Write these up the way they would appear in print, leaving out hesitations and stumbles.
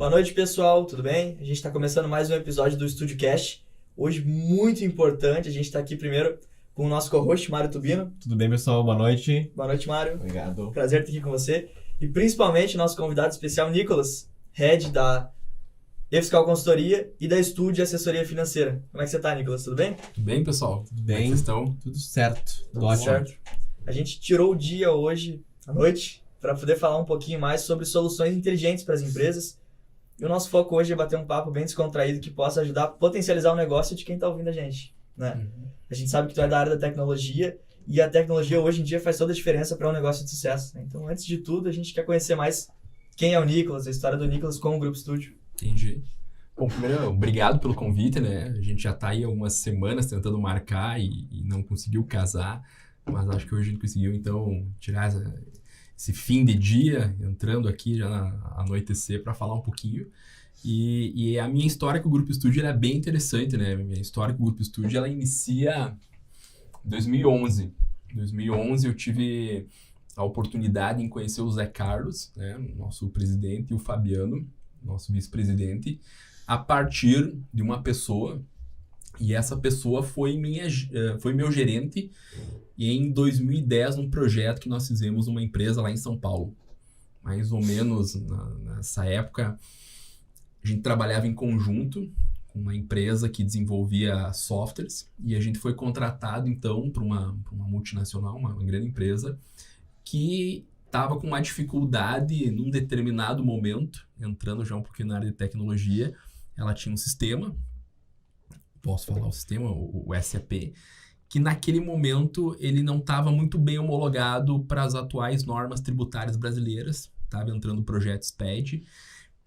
Boa noite, pessoal, tudo bem? A gente está começando mais um episódio do Estúdio Cast. Hoje, muito importante, a gente está aqui primeiro com o nosso co-host, Mário Tubino. Tudo bem, pessoal? Boa noite. Boa noite, Mário. Obrigado. Prazer estar aqui com você. E principalmente nosso convidado especial, Nicolas, Head da E-Fiscal Consultoria e da Estúdio Assessoria Financeira. Como é que você está, Nicolas? Tudo bem? Tudo bem, pessoal? Tudo Como é que bem? vocês estão? Tudo certo. Tudo Ótimo. certo. A gente tirou o dia hoje, à noite, para poder falar um pouquinho mais sobre soluções inteligentes para as empresas. E o nosso foco hoje é bater um papo bem descontraído que possa ajudar a potencializar o negócio de quem está ouvindo a gente, né? A gente sabe que tu é da área da tecnologia e a tecnologia hoje em dia faz toda a diferença para um negócio de sucesso, né? Então, antes de tudo, a gente quer conhecer mais quem é o Nicolas, a história do Nicolas com o Grupo Estúdio. Entendi. Bom, primeiro, obrigado pelo convite, né? A gente já está aí algumas semanas tentando marcar e não conseguiu casar, mas acho que hoje a gente conseguiu, então, tirar esse fim de dia, entrando aqui já anoitecer para falar um pouquinho. E a minha história com o Grupo Estúdio ela é bem interessante, né? A minha história com o Grupo Estúdio ela inicia em 2011. Em 2011 eu tive a oportunidade em conhecer o Zé Carlos, né? Nosso presidente, e o Fabiano, nosso vice-presidente, a partir de uma pessoa, e essa pessoa foi meu gerente em 2010 num projeto que nós fizemos numa empresa lá em São Paulo. Mais ou menos nessa época, a gente trabalhava em conjunto com uma empresa que desenvolvia softwares e a gente foi contratado então por uma multinacional, uma grande empresa, que estava com uma dificuldade num determinado momento, entrando já um pouquinho na área de tecnologia. Ela tinha um sistema, posso falar o sistema, o SAP, que naquele momento ele não estava muito bem homologado para as atuais normas tributárias brasileiras, estava entrando o projeto SPED,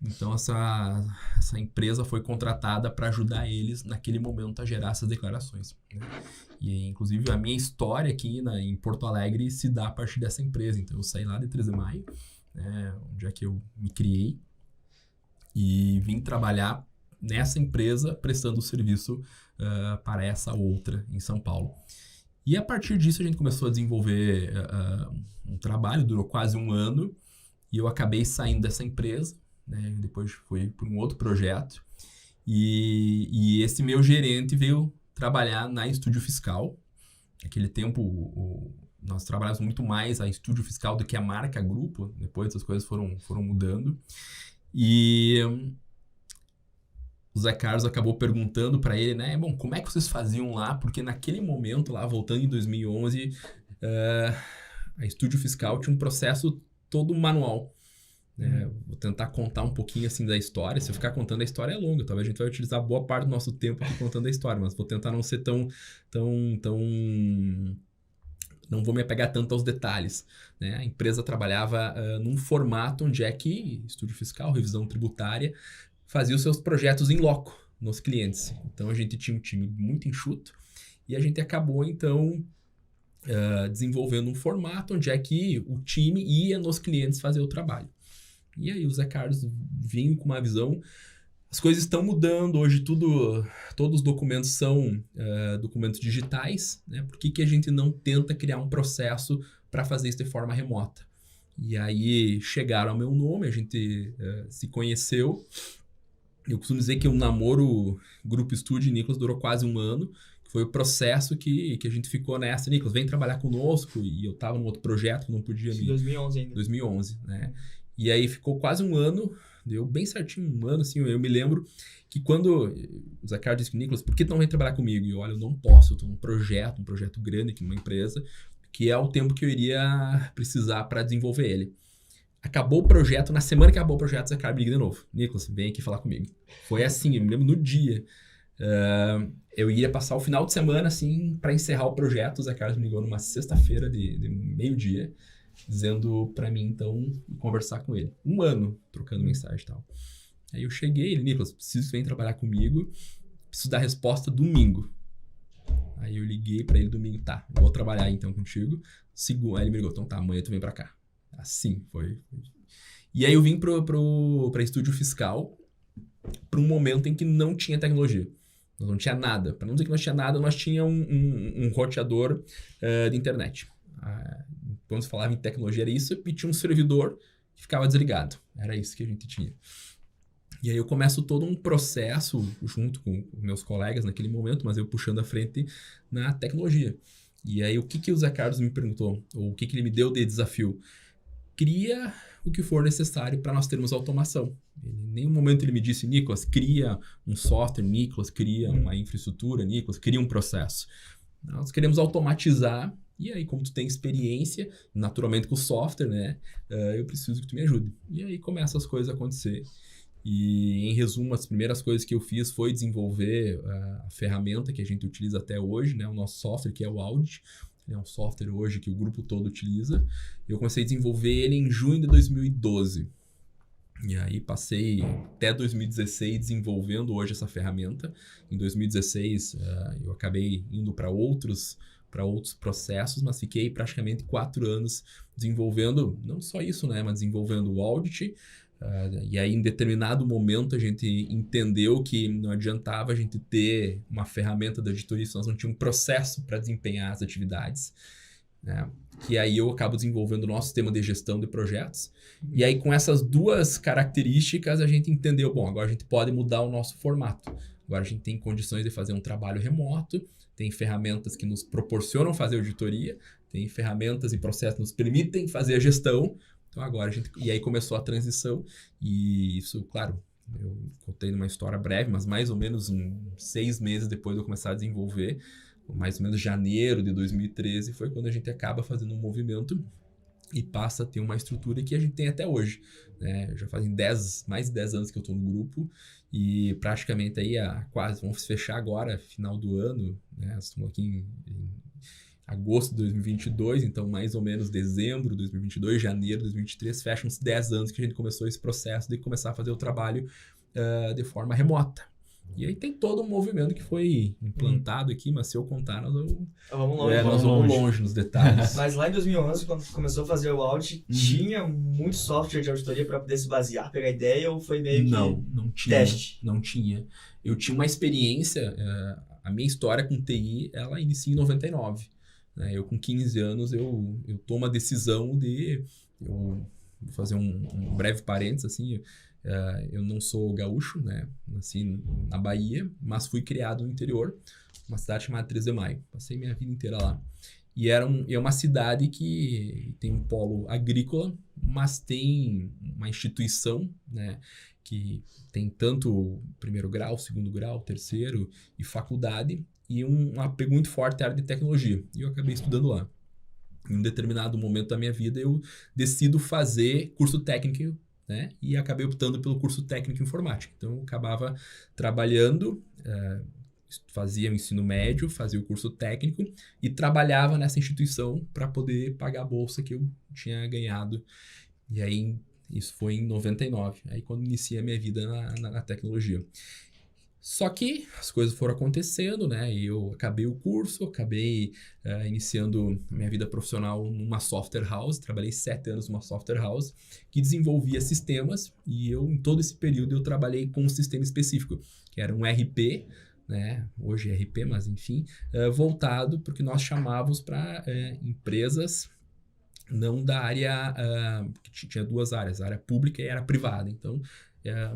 então essa empresa foi contratada para ajudar eles naquele momento a gerar essas declarações, né? E inclusive a minha história aqui em Porto Alegre se dá a partir dessa empresa, então eu saí lá de 13 de maio, né, onde é que eu me criei, e vim trabalhar nessa empresa prestando serviço para essa outra em São Paulo. E a partir disso a gente começou a desenvolver um trabalho, durou quase um ano, e eu acabei saindo dessa empresa, né? Depois fui para um outro projeto, e esse meu gerente veio trabalhar na Estúdio Fiscal. Naquele tempo nós trabalhávamos muito mais a Estúdio Fiscal do que a marca Grupo, depois as coisas foram mudando, e o Zé Carlos acabou perguntando para ele, né? Bom, como é que vocês faziam lá? Porque naquele momento, lá voltando em 2011, a Estúdio Fiscal tinha um processo todo manual, né? Vou tentar contar um pouquinho assim da história. Se eu ficar contando a história é longa, talvez a gente vai utilizar boa parte do nosso tempo aqui contando a história, mas vou tentar não ser tão não vou me apegar tanto aos detalhes, né? A empresa trabalhava num formato onde é que Estúdio Fiscal, revisão tributária, fazia os seus projetos em loco nos clientes. Então a gente tinha um time muito enxuto e a gente acabou então desenvolvendo um formato onde é que o time ia nos clientes fazer o trabalho. E aí o Zé Carlos vinha com uma visão, as coisas estão mudando, hoje todos os documentos são documentos digitais, né? Por que a gente não tenta criar um processo para fazer isso de forma remota? E aí chegaram ao meu nome, a gente se conheceu. Eu costumo dizer que o namoro Grupo Estúdio e Nicolas durou quase um ano, que foi o processo que a gente ficou nessa. Nicolas, vem trabalhar conosco, e eu estava num outro projeto que não podia me... 2011 ainda. 2011, né? E aí ficou quase um ano, deu bem certinho um ano, assim, eu me lembro que quando o Zé Carlos disse que Nicolas, por que tu não vem trabalhar comigo? E eu, olha, eu não posso, eu estou num projeto grande aqui numa empresa, que é o tempo que eu iria precisar para desenvolver ele. Acabou o projeto, na semana que acabou o projeto, o Zé Carlos me liga de novo. Nicolas, vem aqui falar comigo. Foi assim, eu me lembro no dia. Eu ia passar o final de semana, assim, para encerrar o projeto. O Zé Carlos me ligou numa sexta-feira de meio-dia, dizendo para mim, então, conversar com ele. Um ano trocando mensagem e tal. Aí eu cheguei, ele, Nicolas, preciso que venha trabalhar comigo, preciso dar resposta domingo. Aí eu liguei para ele domingo, tá, vou trabalhar então contigo. Aí ele me ligou, então tá, amanhã tu vem para cá. Assim, foi. E aí eu vim para Estúdio Fiscal para um momento em que não tinha tecnologia. Nós não tinha nada. Para não dizer que nós tinha nada, nós tinha um roteador de internet. Quando se falava em tecnologia era isso, e tinha um servidor que ficava desligado. Era isso que a gente tinha. E aí eu começo todo um processo junto com meus colegas naquele momento, mas eu puxando a frente na tecnologia. E aí o que o Zé Carlos me perguntou, ou o que ele me deu de desafio? Cria o que for necessário para nós termos automação. Em nenhum momento ele me disse, Nicolas, cria um software, Nicolas, cria uma infraestrutura, Nicolas, cria um processo. Nós queremos automatizar, e aí como tu tem experiência, naturalmente com o software, né, eu preciso que tu me ajude. E aí começam as coisas a acontecer. E, em resumo, as primeiras coisas que eu fiz foi desenvolver a ferramenta que a gente utiliza até hoje, né, o nosso software, que é o Audit. É um software hoje que o grupo todo utiliza. Eu comecei a desenvolver ele em junho de 2012. E aí passei até 2016 desenvolvendo hoje essa ferramenta. Em 2016 eu acabei indo para outros processos, mas fiquei praticamente 4 anos desenvolvendo, não só isso, né, mas desenvolvendo o Audit. E aí, em determinado momento, a gente entendeu que não adiantava a gente ter uma ferramenta de auditoria se nós não tínhamos um processo para desempenhar as atividades, né? Que aí eu acabo desenvolvendo o nosso sistema de gestão de projetos. E aí, com essas duas características, a gente entendeu, bom, agora a gente pode mudar o nosso formato. Agora a gente tem condições de fazer um trabalho remoto, tem ferramentas que nos proporcionam fazer auditoria, tem ferramentas e processos que nos permitem fazer a gestão. Então agora e aí começou a transição e isso, claro, eu contei numa história breve, mas mais ou menos 6 meses depois de eu começar a desenvolver, mais ou menos janeiro de 2013, foi quando a gente acaba fazendo um movimento e passa a ter uma estrutura que a gente tem até hoje, né? Já fazem mais de 10 anos que eu estou no grupo e praticamente aí vamos fechar agora, final do ano, né? Estamos aqui em agosto de 2022, então mais ou menos dezembro de 2022, janeiro de 2023, fecham uns 10 anos que a gente começou esse processo de começar a fazer o trabalho de forma remota. E aí tem todo um movimento que foi implantado aqui, mas se eu contar, nós vamos longe nos detalhes. Mas lá em 2011, quando começou a fazer o audit, tinha muito software de auditoria para poder se basear, pegar ideia, ou foi meio que não tinha, teste? Não tinha. Eu tinha uma experiência, a minha história com TI, ela inicia em 99. Eu, com 15 anos, eu tomo a decisão de... Eu vou fazer um breve parênteses, assim, eu não sou gaúcho, né? Nasci na Bahia, mas fui criado no interior, uma cidade chamada 3 de Maio. Passei minha vida inteira lá. E é uma cidade que tem um polo agrícola, mas tem uma instituição, né, que tem tanto primeiro grau, segundo grau, terceiro e faculdade, e um apego muito forte à área de tecnologia. E eu acabei estudando lá. Em um determinado momento da minha vida, eu decido fazer curso técnico, né? E acabei optando pelo curso técnico em informática. Então, eu acabava trabalhando, fazia o ensino médio, fazia o curso técnico e trabalhava nessa instituição para poder pagar a bolsa que eu tinha ganhado. E aí, isso foi em 99, aí quando iniciei a minha vida na tecnologia. Só que as coisas foram acontecendo, né? E eu acabei o curso, acabei iniciando minha vida profissional numa software house. Trabalhei 7 anos numa software house que desenvolvia sistemas. E em todo esse período, eu trabalhei com um sistema específico, que era um RP, né? Hoje é RP, mas enfim, voltado porque nós chamávamos para empresas não da área... que tinha 2 áreas, a área pública e a área privada. Então,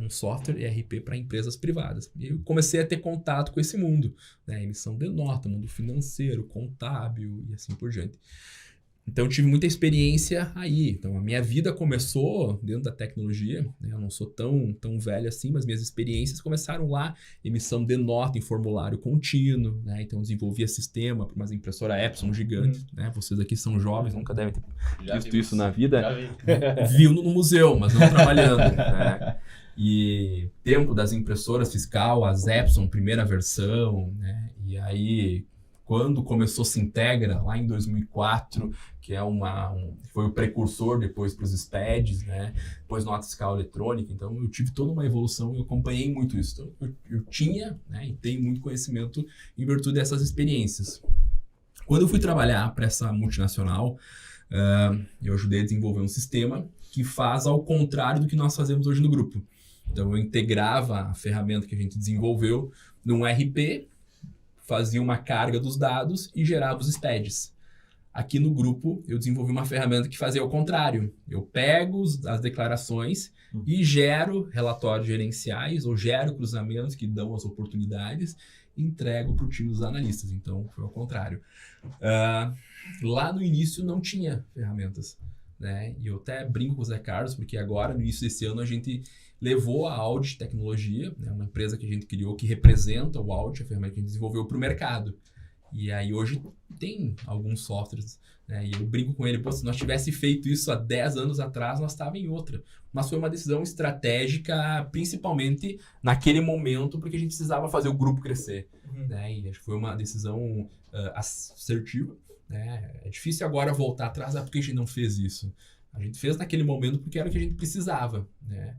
um software ERP para empresas privadas. E eu comecei a ter contato com esse mundo, né? Emissão de nota, mundo financeiro, contábil e assim por diante. Então, eu tive muita experiência aí. Então, a minha vida começou dentro da tecnologia, né? Eu não sou tão velho assim, mas minhas experiências começaram lá, emissão de nota em formulário contínuo, né? Então, eu desenvolvia sistema para umas impressoras Epson gigantes, né? Vocês aqui são jovens, nunca devem ter visto isso na vida. Viu no museu, mas não trabalhando, né? E tempo das impressoras fiscal, as Epson, primeira versão, né? E aí, quando começou Sintegra, lá em 2004, que foi o precursor depois para os SPEDs, né? Depois nota fiscal eletrônica. Então, eu tive toda uma evolução e eu acompanhei muito isso. Então, eu tinha, né, e tenho muito conhecimento em virtude dessas experiências. Quando eu fui trabalhar para essa multinacional, eu ajudei a desenvolver um sistema que faz ao contrário do que nós fazemos hoje no grupo. Então, eu integrava a ferramenta que a gente desenvolveu num RP, fazia uma carga dos dados e gerava os SPEDs. aqui no grupo eu desenvolvi uma ferramenta que fazia o contrário. Eu pego as declarações e gero relatórios gerenciais ou gero cruzamentos que dão as oportunidades e entrego para o time dos analistas. Então, foi ao contrário. Lá no início não tinha ferramentas, né? E eu até brinco com o Zé Carlos, porque agora, no início desse ano, a gente levou a Audit Tecnologia, né? Uma empresa que a gente criou que representa o Audit, a ferramenta que a gente desenvolveu para o mercado. E aí hoje tem alguns softwares, né? E eu brinco com ele, pô, se nós tivesse feito isso há 10 anos atrás, nós estávamos em outra. Mas foi uma decisão estratégica, principalmente naquele momento, porque a gente precisava fazer o grupo crescer, né? E acho que foi uma decisão assertiva, né? É difícil agora voltar atrás, porque a gente não fez isso. A gente fez naquele momento porque era o que a gente precisava, né?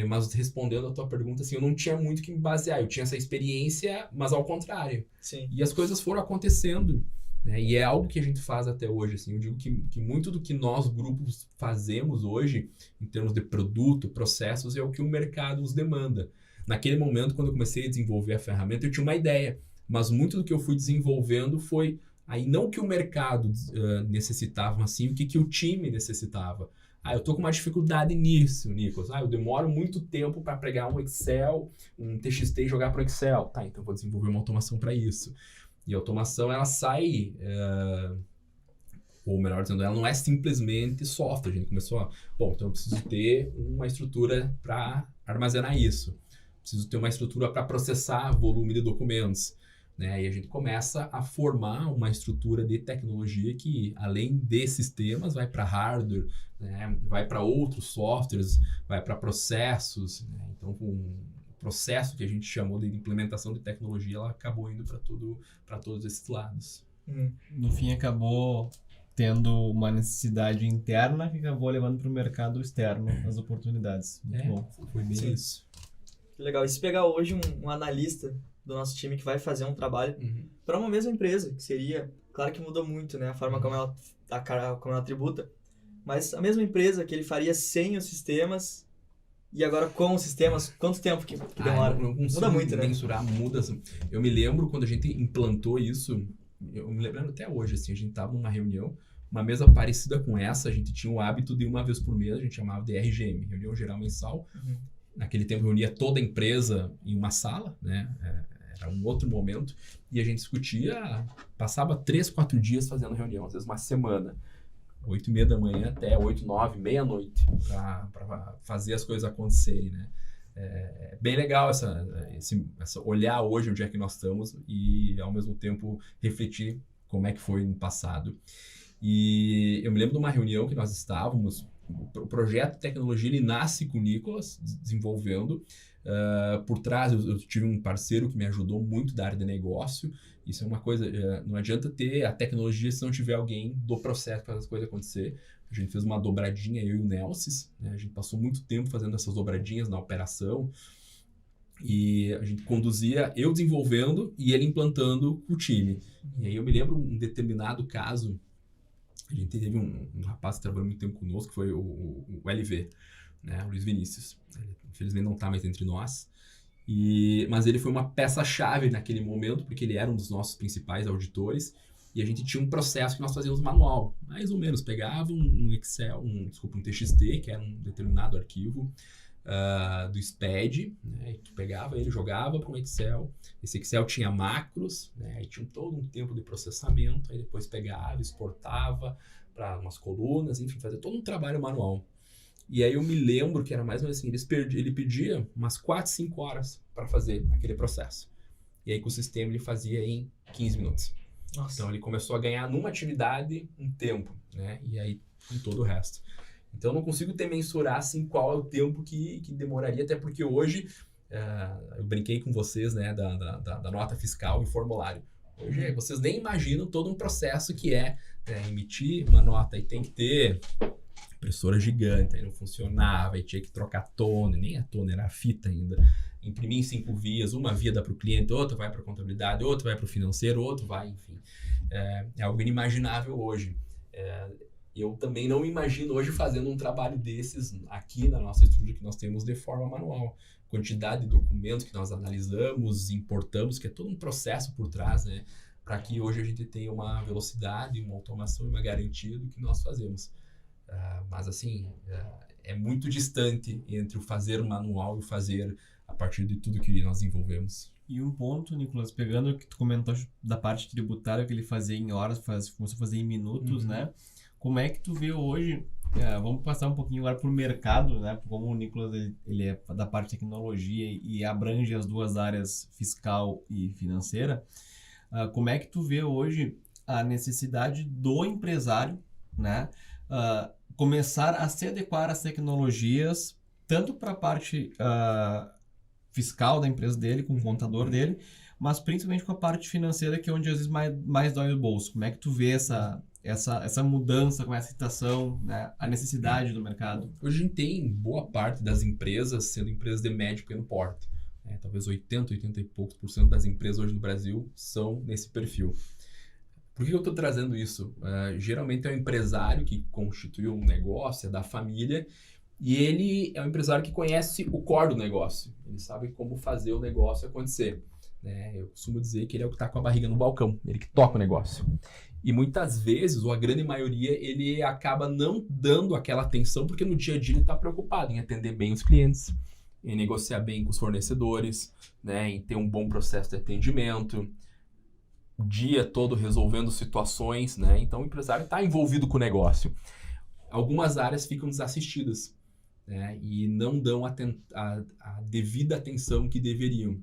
Mas respondendo a tua pergunta, assim, eu não tinha muito que me basear. Eu tinha essa experiência, mas ao contrário. Sim. E as coisas foram acontecendo, né? E é algo que a gente faz até hoje. Assim, eu digo que muito do que nós, grupos, fazemos hoje, em termos de produto, processos, é o que o mercado nos demanda. Naquele momento, quando eu comecei a desenvolver a ferramenta, eu tinha uma ideia. Mas muito do que eu fui desenvolvendo foi aí não o que o mercado necessitava, mas sim o que o time necessitava. Eu tô com uma dificuldade nisso, Nicolas. Eu demoro muito tempo para pegar um Excel, um TXT e jogar para o Excel. Tá, então vou desenvolver uma automação para isso. E a automação, ela sai, ou melhor dizendo, ela não é simplesmente software. A gente começou então eu preciso ter uma estrutura para armazenar isso. Preciso ter uma estrutura para processar volume de documentos. Né? E a gente começa a formar uma estrutura de tecnologia que, além de sistemas, vai para hardware, né? Vai para outros softwares, vai para processos. Né? Então, o processo que a gente chamou de implementação de tecnologia, ela acabou indo para todos esses lados. No fim, acabou tendo uma necessidade interna que acabou levando para o mercado externo as oportunidades. Muito bom. Foi bem Sim. isso. Que legal. E se pegar hoje um analista do nosso time que vai fazer um trabalho para uma mesma empresa, que seria, claro que mudou muito, né, a forma como ela tributa, mas a mesma empresa que ele faria sem os sistemas e agora com os sistemas, quanto tempo que demora? Muda muito, né? Mensurar, muda. Eu me lembro quando a gente implantou isso, eu me lembro até hoje, assim, a gente estava numa reunião, uma mesa parecida com essa, a gente tinha o hábito de uma vez por mês, a gente chamava de RGM, Reunião Geral Mensal. Naquele tempo reunia toda a empresa em uma sala, né? Era um outro momento. E a gente discutia, passava 3, 4 dias fazendo reunião, às vezes uma semana. 8h30 da manhã até 8, 9, meia-noite, para fazer as coisas acontecerem, né? É bem legal essa olhar hoje onde é que nós estamos e, ao mesmo tempo, refletir como é que foi no passado. E eu me lembro de uma reunião que nós estávamos. O projeto de tecnologia, ele nasce com o Nicolas desenvolvendo. Por trás, eu tive um parceiro que me ajudou muito da área de negócio. Isso é uma coisa, não adianta ter a tecnologia se não tiver alguém do processo para as coisas acontecer. A gente fez uma dobradinha, eu e o Nelsis, né? A gente passou muito tempo fazendo essas dobradinhas na operação. E a gente conduzia, eu desenvolvendo e ele implantando o time. E aí eu me lembro um determinado caso. A gente teve um rapaz que trabalhou muito tempo conosco, que foi o LV, né? O Luiz Vinícius. Ele, infelizmente, não está mais entre nós. Mas ele foi uma peça-chave naquele momento, porque ele era um dos nossos principais auditores. E a gente tinha um processo que nós fazíamos manual. Mais ou menos, pegava um Excel, um TXT, que era um determinado arquivo do SPED, né? E tu pegava ele, jogava para um Excel. Esse Excel tinha macros, né? Aí tinha todo um tempo de processamento, aí depois pegava, exportava para umas colunas, enfim, fazia todo um trabalho manual. E aí eu me lembro que era mais ou menos assim, ele pedia umas 4, 5 horas para fazer aquele processo. E aí com o sistema ele fazia em 15 minutos. Nossa. Então ele começou a ganhar numa atividade um tempo, né? E aí com todo o resto. Então eu não consigo mensurar assim qual é o tempo que demoraria, até porque hoje eu brinquei com vocês, né, da nota fiscal em formulário. Hoje vocês nem imaginam todo um processo que é emitir uma nota e tem que ter impressora gigante, aí não funcionava, aí tinha que trocar toner, nem a toner, era a fita ainda. Imprimir em 5 vias, uma via dá para o cliente, outra vai para a contabilidade, outra vai para o financeiro, outro vai, enfim. É algo inimaginável hoje. Eu também não me imagino hoje fazendo um trabalho desses aqui na nossa estrutura que nós temos de forma manual. Quantidade de documentos que nós analisamos, importamos, que é todo um processo por trás, né? para que hoje a gente tenha uma velocidade, uma automação e uma garantia do que nós fazemos. Mas assim, é muito distante entre o fazer manual e o fazer a partir de tudo que nós desenvolvemos. E um ponto, Nicolas, pegando o que tu comentou da parte tributária, que ele fazia em horas, começou a fazer em minutos, né? Como é que tu vê hoje, vamos passar um pouquinho agora pro mercado, né? Como o Nicolas, ele é da parte de tecnologia e abrange as duas áreas, fiscal e financeira, como é que tu vê hoje a necessidade do empresário, né? Começar a se adequar às tecnologias, tanto para a parte fiscal da empresa dele, com o contador dele, mas principalmente com a parte financeira, que é onde às vezes mais dói no bolso. Como é que tu vê essa mudança, com essa situação, né? A necessidade do mercado? Hoje a gente tem boa parte das empresas sendo empresas de médio e pequeno porte. Talvez 80 e poucos % das empresas hoje no Brasil são nesse perfil. Por que eu estou trazendo isso? Geralmente é um empresário que constituiu um negócio, é da família, e ele é um empresário que conhece o core do negócio. Ele sabe como fazer o negócio acontecer. Eu costumo dizer que ele é o que está com a barriga no balcão, ele que toca o negócio. E muitas vezes, ou a grande maioria, ele acaba não dando aquela atenção, porque no dia a dia ele está preocupado em atender bem os clientes, em negociar bem com os fornecedores, em ter um bom processo de atendimento, o dia todo resolvendo situações, Então o empresário está envolvido com o negócio. Algumas áreas ficam desassistidas, e não dão a devida atenção que deveriam.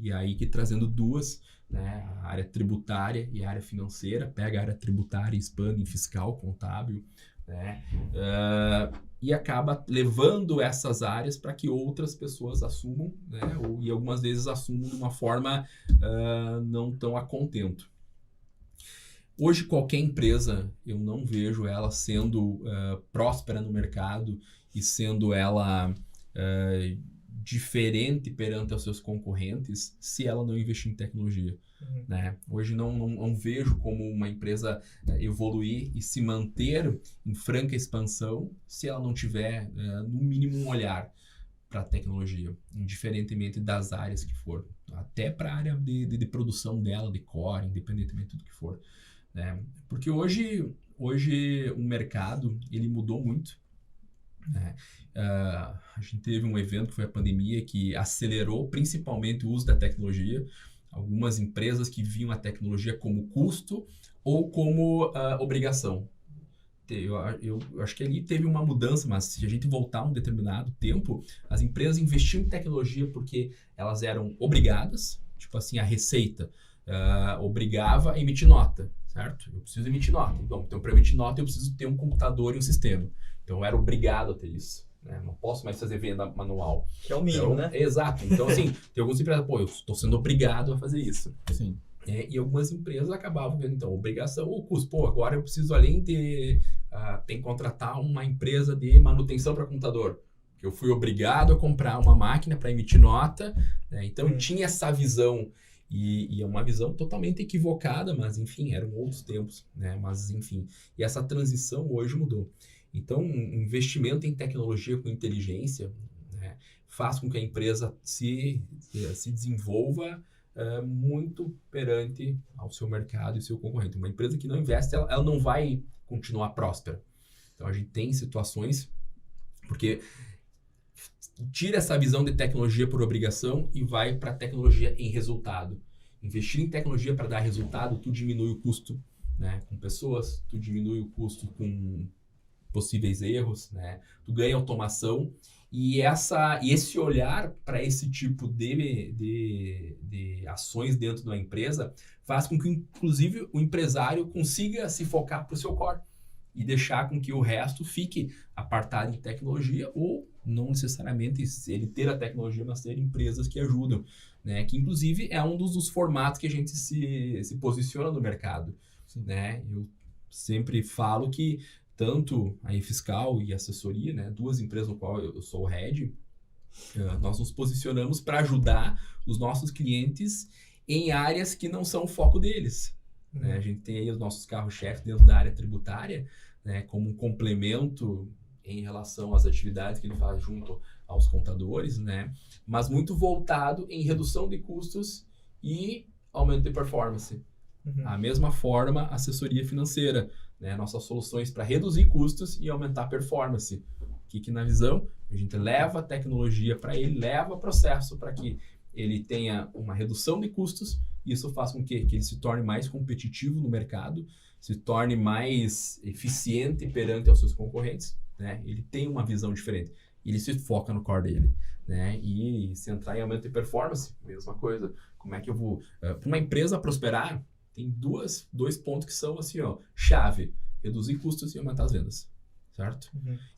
E aí que trazendo duas, a área tributária e a área financeira, pega a área tributária e expande em fiscal, contábil, e acaba levando essas áreas para que outras pessoas assumam, e algumas vezes assumam de uma forma não tão a contento. Hoje qualquer empresa, eu não vejo ela sendo próspera no mercado e sendo ela diferente perante os seus concorrentes se ela não investir em tecnologia. Hoje não vejo como uma empresa evoluir e se manter em franca expansão se ela não tiver, no mínimo, um olhar para a tecnologia, indiferentemente das áreas que for, até para a área de produção dela, de core, independentemente de tudo que for. Porque hoje o mercado ele mudou muito. A gente teve um evento que foi a pandemia que acelerou principalmente o uso da tecnologia. Algumas empresas que viam a tecnologia como custo ou como obrigação. Eu acho que ali teve uma mudança, mas se a gente voltar um determinado tempo, as empresas investiam em tecnologia porque elas eram obrigadas, tipo assim, a Receita obrigava a emitir nota, certo? Eu preciso emitir nota. Então, para emitir nota, eu preciso ter um computador e um sistema. Então, eu era obrigado a ter isso. Não posso mais fazer venda manual. Que é o mínimo, né? Exato. Então, assim, tem algumas empresas, eu estou sendo obrigado a fazer isso. Sim. E algumas empresas acabavam vendo, então, obrigação ou custo. Agora eu preciso, além de tem que contratar uma empresa de manutenção para computador. Eu fui obrigado a comprar uma máquina para emitir nota. Então, tinha essa visão. E é uma visão totalmente equivocada, mas, enfim, eram outros tempos. Mas, enfim, e essa transição hoje mudou. Então, um investimento em tecnologia com inteligência faz com que a empresa se desenvolva muito perante ao seu mercado e seu concorrente. Uma empresa que não investe, ela não vai continuar próspera. Então, a gente tem situações, porque tira essa visão de tecnologia por obrigação e vai para a tecnologia em resultado. Investir em tecnologia para dar resultado, tu diminui o custo com pessoas, tu diminui o custo com possíveis erros, tu ganha automação e esse olhar para esse tipo de ações dentro de uma empresa faz com que, inclusive, o empresário consiga se focar para o seu core e deixar com que o resto fique apartado em tecnologia ou não necessariamente ele ter a tecnologia, mas ter empresas que ajudam, que inclusive é um dos formatos que a gente se posiciona no mercado. Eu sempre falo que tanto a Fiscal e a assessoria, duas empresas no qual eu sou o head, nós nos posicionamos para ajudar os nossos clientes em áreas que não são o foco deles. A gente tem aí os nossos carros-chefes dentro da área tributária, como um complemento em relação às atividades que ele faz junto aos contadores, mas muito voltado em redução de custos e aumento de performance. A mesma forma, assessoria financeira, né? Nossas soluções para reduzir custos e aumentar a performance. Que na visão, a gente leva a tecnologia para ele, leva processo para que ele tenha uma redução de custos, e isso faz com que ele se torne mais competitivo no mercado, se torne mais eficiente perante aos seus concorrentes, né? Ele tem uma visão diferente, ele se foca no core dele, né? E se entrar em aumento de performance, mesma coisa. Como é que eu vou... para uma empresa prosperar, tem dois pontos que são assim, ó, chave: reduzir custos e aumentar as vendas, certo?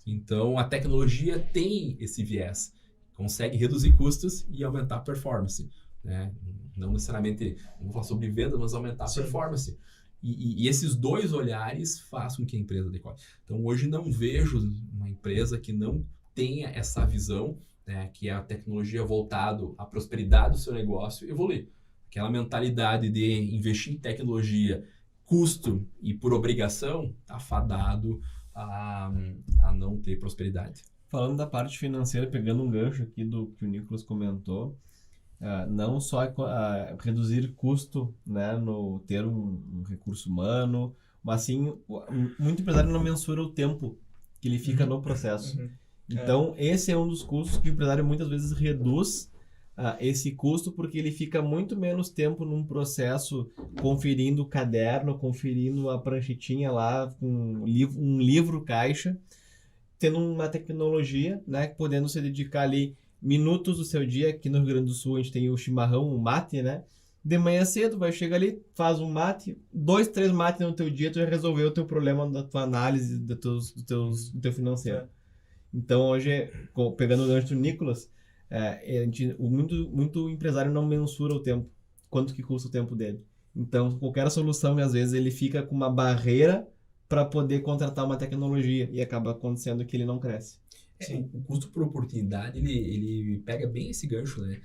Então, a tecnologia tem esse viés, consegue reduzir custos e aumentar a performance, né? Não necessariamente, não vou falar sobre vendas, mas aumentar a performance. E esses dois olhares fazem com que a empresa decole. Então, hoje não vejo uma empresa que não tenha essa visão, né, que é a tecnologia voltado à prosperidade do seu negócio evoluir. Aquela mentalidade de investir em tecnologia, custo e por obrigação, está fadado a não ter prosperidade. Falando da parte financeira, pegando um gancho aqui do que o Nicolas comentou, não só reduzir custo, né, no ter um recurso humano, mas sim, muito empresário não mensura o tempo que ele fica no processo. Então, esse é um dos custos que o empresário muitas vezes reduz esse custo, porque ele fica muito menos tempo num processo conferindo o caderno, conferindo a pranchetinha lá, um livro caixa, tendo uma tecnologia, né, podendo se dedicar ali minutos do seu dia. Aqui no Rio Grande do Sul a gente tem o chimarrão, o mate, né? De manhã cedo, vai chegar ali, faz um mate, 2, 3 mates no teu dia, tu já resolveu o teu problema da tua análise, do teu financeiro. Então hoje, pegando o gancho do Nicolas, muito empresário não mensura o tempo, quanto que custa o tempo dele. Então qualquer solução, às vezes, ele fica com uma barreira para poder contratar uma tecnologia, e acaba acontecendo que ele não cresce. O custo por oportunidade, ele pega bem esse gancho, né?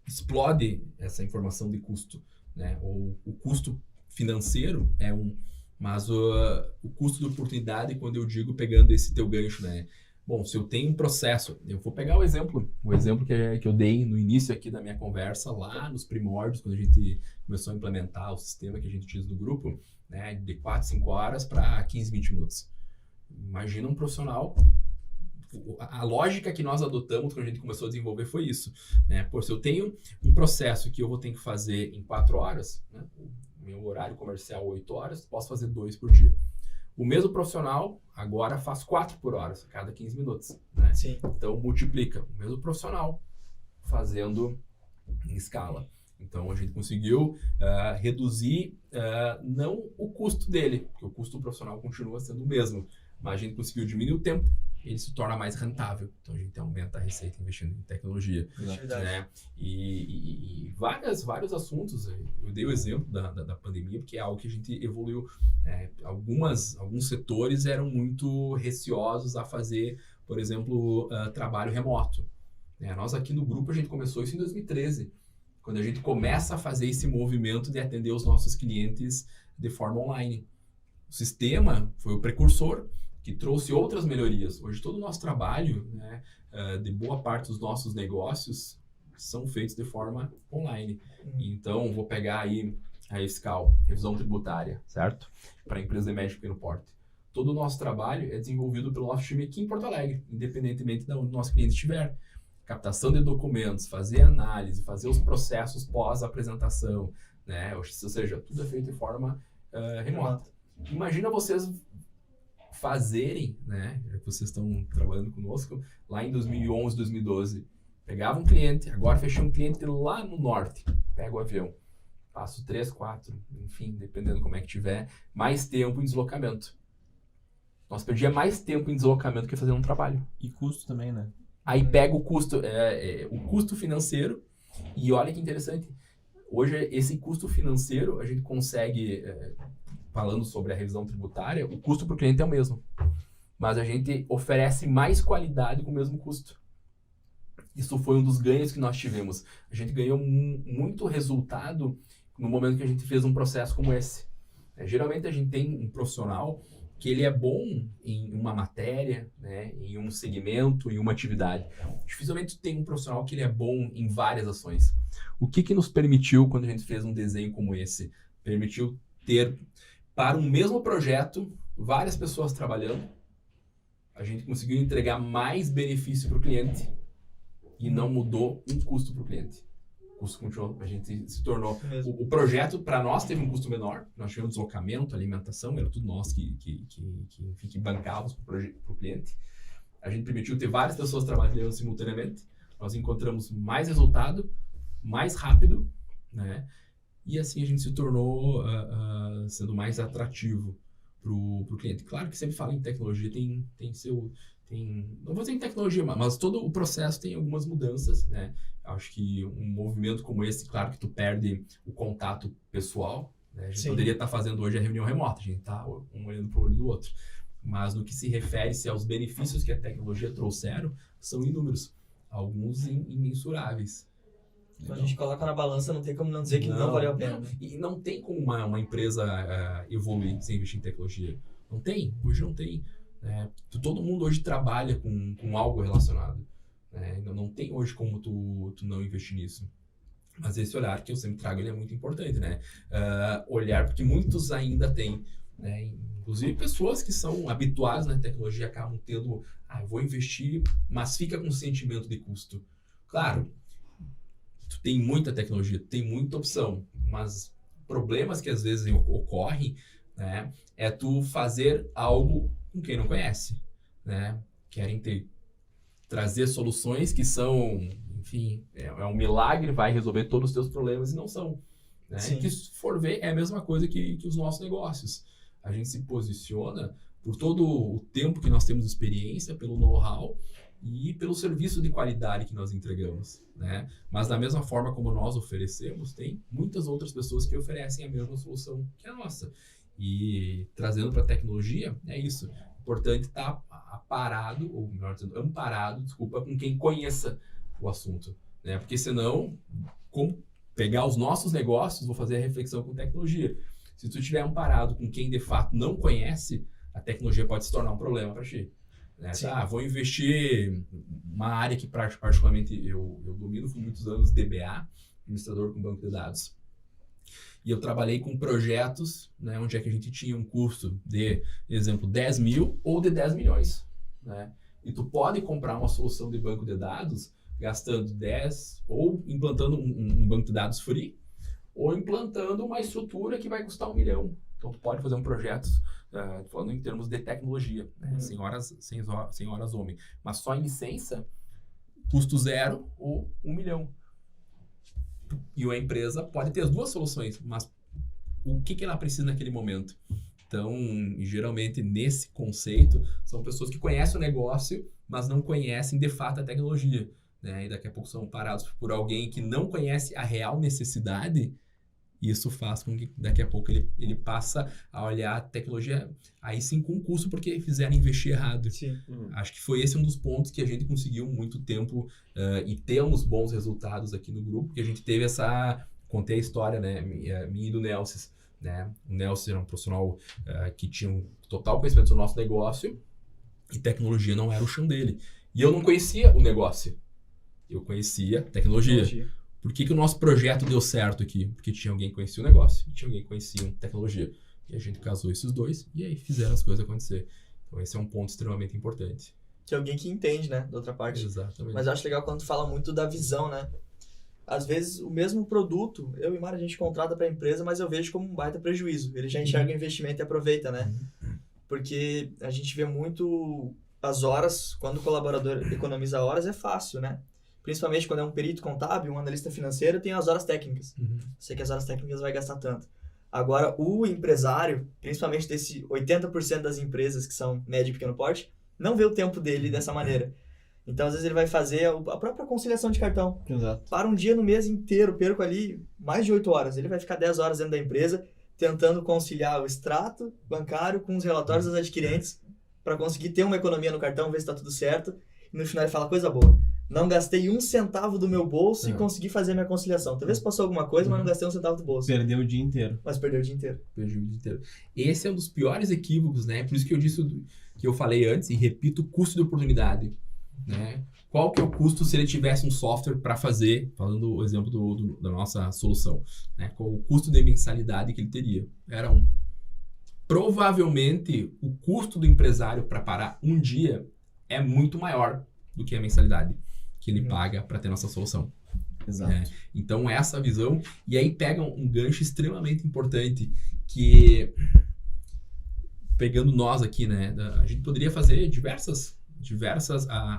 Explode essa informação de custo, né? O custo financeiro é mas o custo de oportunidade, quando eu digo pegando esse teu gancho, né? Bom, se eu tenho um processo, eu vou pegar o exemplo que eu dei no início aqui da minha conversa, lá nos primórdios, quando a gente começou a implementar o sistema que a gente utiliza no grupo, né? De 4, 5 horas para 15, 20 minutos. Imagina um profissional. A lógica que nós adotamos quando a gente começou a desenvolver foi isso, né? Se eu tenho um processo que eu vou ter que fazer em 4 horas, né? O meu horário comercial 8 horas, posso fazer 2 por dia. O mesmo profissional agora faz 4 por hora, a cada 15 minutos, né? Sim. Então multiplica. O mesmo profissional fazendo em escala. Então a gente conseguiu reduzir não o custo dele, porque o custo profissional continua sendo o mesmo, mas a gente conseguiu diminuir o tempo, ele se torna mais rentável. Então a gente aumenta a receita investindo em tecnologia, né? E vários assuntos. Eu dei o exemplo da pandemia, porque é algo que a gente evoluiu. Alguns setores eram muito receosos a fazer, por exemplo, trabalho remoto. Nós aqui no grupo, a gente começou isso em 2013, quando a gente começa a fazer esse movimento de atender os nossos clientes de forma online. O sistema foi o precursor, que trouxe outras melhorias. Hoje todo o nosso trabalho, né, de boa parte dos nossos negócios, são feitos de forma online. Então, vou pegar aí a fiscal, revisão tributária, certo? Para empresas de médio e pequeno porte. Todo o nosso trabalho é desenvolvido pelo nosso time aqui em Porto Alegre, independentemente de onde o nosso cliente estiver. Captação de documentos, fazer análise, fazer os processos pós-apresentação, né? Ou seja, tudo é feito de forma remota. Imagina vocês fazerem, né, já que vocês estão trabalhando conosco, lá em 2011, 2012, pegava um cliente, agora fechei um cliente lá no norte, pego o avião, passo 3, 4, enfim, dependendo como é que tiver, mais tempo em deslocamento. Nós perdia mais tempo em deslocamento que fazendo um trabalho. E custo também, né? Aí pega o custo financeiro, e olha que interessante, hoje esse custo financeiro a gente consegue... falando sobre a revisão tributária, o custo para o cliente é o mesmo, mas a gente oferece mais qualidade com o mesmo custo. Isso foi um dos ganhos que nós tivemos. A gente ganhou muito resultado no momento que a gente fez um processo como esse. Geralmente a gente tem um profissional que ele é bom em uma matéria, né, em um segmento, em uma atividade. Dificilmente tem um profissional que ele é bom em várias ações. O que nos permitiu, quando a gente fez um desenho como esse? Permitiu ter, para um mesmo projeto, várias pessoas trabalhando. A gente conseguiu entregar mais benefício para o cliente e não mudou um custo para o cliente. O custo continuou, a gente se tornou... O projeto, para nós, teve um custo menor. Nós tivemos deslocamento, alimentação, era tudo nós que bancávamos para o cliente. A gente permitiu ter várias pessoas trabalhando simultaneamente. Nós encontramos mais resultado, mais rápido, né? E assim a gente se tornou sendo mais atrativo para o cliente. Claro que sempre fala em tecnologia, não vou dizer em tecnologia, mas todo o processo tem algumas mudanças, né? Acho que um movimento como esse, claro que tu perde o contato pessoal, né? A gente poderia estar fazendo hoje a reunião remota, a gente está um olhando para o olho do outro. Mas no que se refere-se aos benefícios que a tecnologia trouxeram, são inúmeros, alguns imensuráveis. Então a gente coloca na balança, não tem como não dizer que não valeu a pena. E não tem como uma empresa evoluir sem investir em tecnologia. Não tem, hoje não tem. Todo mundo hoje trabalha com algo relacionado. Não tem hoje como tu não investir nisso. Mas esse olhar que eu sempre trago, ele é muito importante, né? Olhar, porque muitos ainda têm, né? Inclusive pessoas que são habituadas na tecnologia acabam tendo, eu vou investir, mas fica com sentimento de custo. Claro, tu tem muita tecnologia, tem muita opção, mas problemas que às vezes ocorrem, né, é tu fazer algo com quem não conhece, né? Querem trazer soluções que são, enfim, é um milagre, vai resolver todos os teus problemas e não são, né? Que se for ver, é a mesma coisa que os nossos negócios. A gente se posiciona por todo o tempo que nós temos experiência, pelo know-how e pelo serviço de qualidade que nós entregamos, né? Mas da mesma forma como nós oferecemos, tem muitas outras pessoas que oferecem a mesma solução que a nossa. E trazendo para a tecnologia, é isso. É importante estar amparado, com quem conheça o assunto, né? Porque senão, como pegar os nossos negócios, vou fazer a reflexão com tecnologia. Se tu estiver amparado com quem de fato não conhece, a tecnologia pode se tornar um problema para ti. Né? Vou investir uma área que particularmente eu domino por muitos anos, DBA, administrador com banco de dados. E eu trabalhei com projetos, né, onde é que a gente tinha um custo de, exemplo, 10 mil ou de 10 milhões. Né? E tu pode comprar uma solução de banco de dados gastando 10 ou implantando um banco de dados free ou implantando uma estrutura que vai custar 1 milhão. Então tu pode fazer um projeto, falando em termos de tecnologia, né? sem horas homem. Mas só em licença, custo 0 ou 1 milhão. E a empresa pode ter as duas soluções, mas o que ela precisa naquele momento? Então, geralmente, nesse conceito, são pessoas que conhecem o negócio, mas não conhecem, de fato, a tecnologia. Né? E daqui a pouco são parados por alguém que não conhece a real necessidade. E isso faz com que, daqui a pouco, ele passa a olhar a tecnologia, aí sim, com custo, porque fizeram investir errado. Acho que foi esse um dos pontos que a gente conseguiu muito tempo e temos bons resultados aqui no grupo, que a gente teve contei a história, né, minha e do Nelson. Né? O Nelson era um profissional que tinha um total conhecimento do nosso negócio e tecnologia não era o chão dele. E eu não conhecia o negócio, eu conhecia tecnologia. Por que o nosso projeto deu certo aqui? Porque tinha alguém que conhecia o negócio e tinha alguém que conhecia a tecnologia. E a gente casou esses dois e aí fizeram as coisas acontecer. Então esse é um ponto extremamente importante. Que é alguém que entende, né, da outra parte. Exatamente. Mas eu acho legal quando tu fala muito da visão, né? Às vezes o mesmo produto, eu e Mara, a gente contrata para a empresa, mas eu vejo como um baita prejuízo. Ele já enxerga o investimento e aproveita, né? Porque a gente vê muito as horas, quando o colaborador economiza horas, é fácil, né? Principalmente quando é um perito contábil, um analista financeiro, tem as horas técnicas. Sei que as horas técnicas vai gastar tanto. Agora, o empresário, principalmente desse 80% das empresas que são médio e pequeno porte, não vê o tempo dele dessa maneira. Então, às vezes, ele vai fazer a própria conciliação de cartão. Exato. Para um dia no mês inteiro, perco ali mais de 8 horas. Ele vai ficar 10 horas dentro da empresa, tentando conciliar o extrato bancário com os relatórios das adquirentes, para conseguir ter uma economia no cartão, ver se está tudo certo. E no final ele fala coisa boa. não gastei um centavo do meu bolso e consegui fazer a minha conciliação. Talvez passou alguma coisa, mas não gastei um centavo do bolso. Perdeu o dia inteiro. Mas perdeu o dia inteiro. Perdi o dia inteiro. Esse é um dos piores equívocos, né? Por isso que eu disse, que eu falei antes, e repito, o custo de oportunidade, né? Qual que é o custo se ele tivesse um software para fazer, falando o exemplo da nossa solução, né? Qual o custo de mensalidade que ele teria? Era 1. Provavelmente, o custo do empresário para parar um dia é muito maior do que a mensalidade que ele paga para ter nossa solução. Exato. Então, essa visão, e aí pega um gancho extremamente importante, que, pegando nós aqui, né, a gente poderia fazer diversas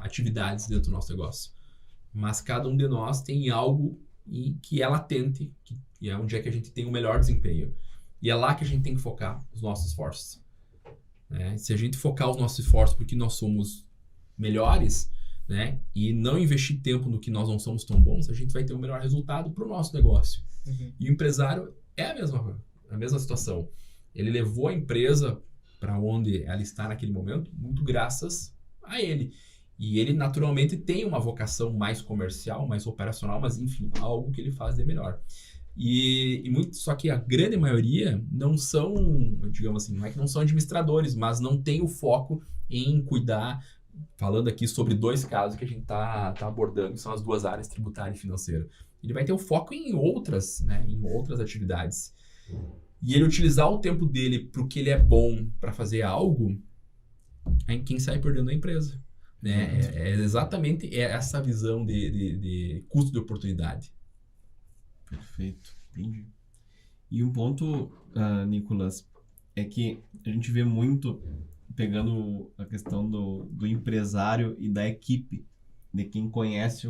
atividades dentro do nosso negócio, mas cada um de nós tem algo que é latente, que é onde é que a gente tem o melhor desempenho. E é lá que a gente tem que focar os nossos esforços. Né? Se a gente focar os nossos esforços porque nós somos melhores, né, e não investir tempo no que nós não somos tão bons, a gente vai ter o melhor resultado para o nosso negócio. E o empresário é a mesma situação. Ele levou a empresa para onde ela está naquele momento muito graças a ele. E ele naturalmente tem uma vocação mais comercial, mais operacional, mas enfim, algo que ele faz de melhor. Só que a grande maioria não são, digamos assim, não é que não são administradores, mas não tem o foco em cuidar. Falando aqui sobre 2 casos que a gente tá abordando, que são as 2 áreas, tributária e financeira. Ele vai ter o foco em outras, né, em outras atividades. E ele utilizar o tempo dele para o que ele é bom para fazer algo, é quem sai perdendo a empresa. Né? É exatamente essa visão de custo de oportunidade. Perfeito, entendi. E um ponto, Nicolas, é que a gente vê muito, pegando a questão do empresário e da equipe, de quem conhece,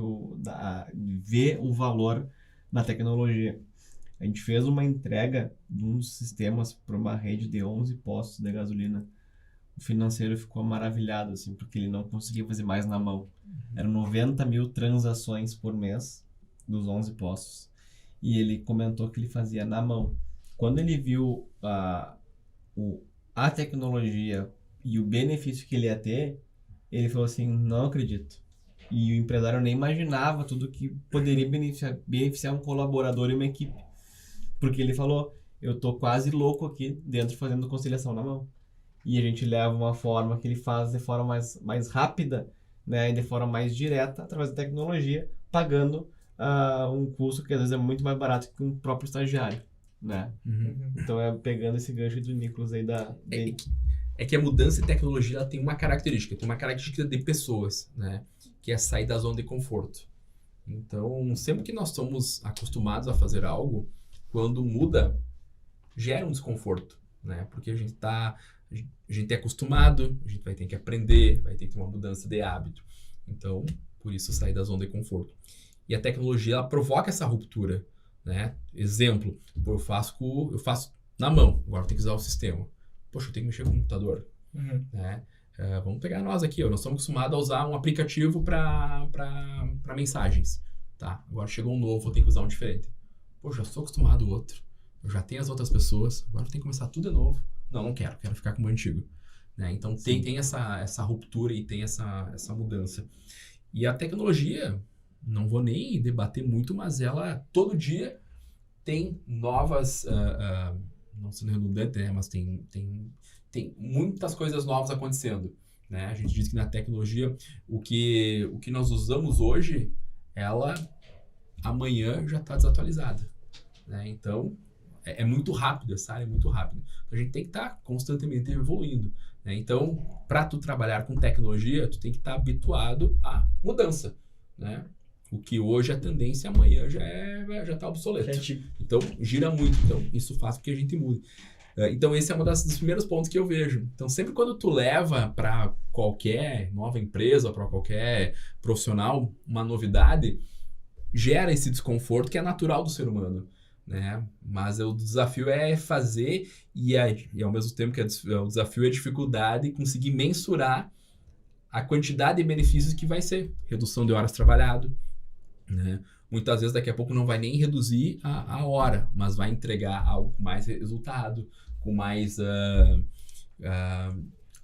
vê o valor na tecnologia. A gente fez uma entrega de uns sistemas para uma rede de 11 postos de gasolina. O financeiro ficou maravilhado, assim, porque ele não conseguia fazer mais na mão. Eram 90 mil transações por mês dos 11 postos. E ele comentou que ele fazia na mão. Quando ele viu a tecnologia e o benefício que ele ia ter, ele falou assim, não acredito. E o empresário nem imaginava tudo que poderia beneficiar um colaborador e uma equipe. Porque ele falou, eu tô quase louco aqui dentro fazendo conciliação na mão. E a gente leva uma forma que ele faz de forma mais rápida, né, e de forma mais direta, através da tecnologia, pagando um custo que às vezes é muito mais barato que um próprio estagiário. Né? Então, pegando esse gancho do Nicolas aí É que a mudança de tecnologia ela tem uma característica de pessoas, né? Que é sair da zona de conforto. Então, sempre que nós estamos acostumados a fazer algo, quando muda, gera um desconforto, né? Porque a gente é acostumado, a gente vai ter que aprender, vai ter que ter uma mudança de hábito. Então, por isso, sair da zona de conforto. E a tecnologia, ela provoca essa ruptura, né? Exemplo, eu faço na mão, agora eu tenho que usar o sistema. Poxa, eu tenho que mexer com o computador. Né? Vamos pegar nós aqui, nós estamos acostumados a usar um aplicativo para mensagens. Tá? Agora chegou um novo, eu tenho que usar um diferente. Poxa, eu estou acostumado ao outro. Eu já tenho as outras pessoas, agora eu tenho que começar tudo de novo. Não quero ficar com o antigo. Né? Então tem essa ruptura e tem essa mudança. E a tecnologia, não vou nem debater muito, mas ela todo dia tem novas, não sendo redundante, né? Mas tem muitas coisas novas acontecendo. Né? A gente diz que na tecnologia, o que nós usamos hoje, ela amanhã já está desatualizada. Né? Então, é muito rápido, essa área é muito rápida. A gente tem que estar constantemente evoluindo. Né? Então, para tu trabalhar com tecnologia, tu tem que estar habituado à mudança. Né? O que hoje é tendência, amanhã já está obsoleto. Então, gira muito. Então, isso faz com que a gente mude. Então, esse é um dos primeiros pontos que eu vejo. Então, sempre quando tu leva para qualquer nova empresa, para qualquer profissional, uma novidade, gera esse desconforto que é natural do ser humano. Né? Mas o desafio é fazer e ao mesmo tempo que o desafio é a dificuldade conseguir mensurar a quantidade de benefícios que vai ser. Redução de horas trabalhadas. Né? Muitas vezes daqui a pouco não vai nem reduzir a hora, mas vai entregar algo com mais resultado, com mais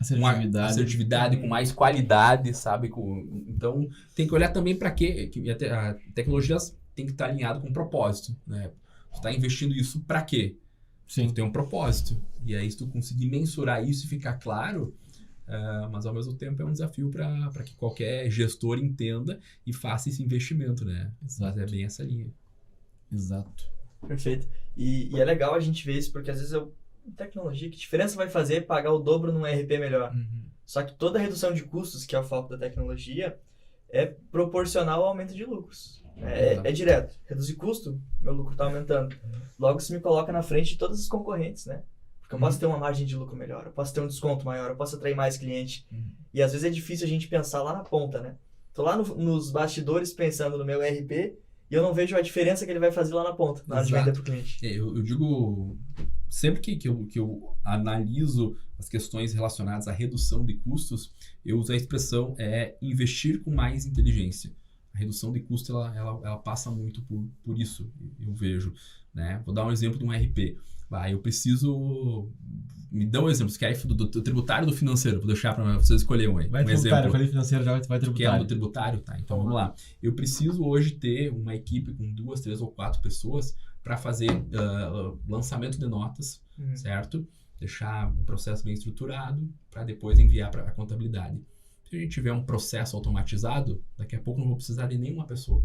Assertividade. Com mais qualidade, sabe? Então, tem que olhar também para quê? A tecnologia tem que estar alinhada com um propósito, né? Você está investindo isso para quê? Sim. Tem um propósito. E aí, se tu conseguir mensurar isso e ficar claro, mas ao mesmo tempo é um desafio para que qualquer gestor entenda e faça esse investimento, né? Exato. Mas é bem essa linha. Exato. Perfeito. E é legal a gente ver isso, porque às vezes tecnologia, que diferença vai fazer pagar o dobro num ERP melhor? Só que toda redução de custos, que é o foco da tecnologia, é proporcional ao aumento de lucros. É direto. Reduzir custo, meu lucro está aumentando. Logo, isso me coloca na frente de todos os concorrentes, né? Porque eu posso ter uma margem de lucro melhor, eu posso ter um desconto maior, eu posso atrair mais cliente. E às vezes é difícil a gente pensar lá na ponta, né? Tô lá nos bastidores pensando no meu ERP e eu não vejo a diferença que ele vai fazer lá na ponta, na hora de vender para o cliente. Eu digo, sempre que eu analiso as questões relacionadas à redução de custos, eu uso a expressão investir com mais inteligência. A redução de custo, ela passa muito por isso, eu vejo, né? Vou dar um exemplo de um RP. Eu preciso... Me dá um exemplo. Você quer do tributário ou do financeiro? Vou deixar para vocês escolherem um Vai tributário, eu falei financeiro, já vai tributário. Quer do tributário? Tá, então vamos lá. Eu preciso hoje ter uma equipe com 2, 3 ou 4 pessoas para fazer lançamento de notas, certo? Deixar um processo bem estruturado para depois enviar para a contabilidade. Se a gente tiver um processo automatizado, daqui a pouco não vou precisar de nenhuma pessoa.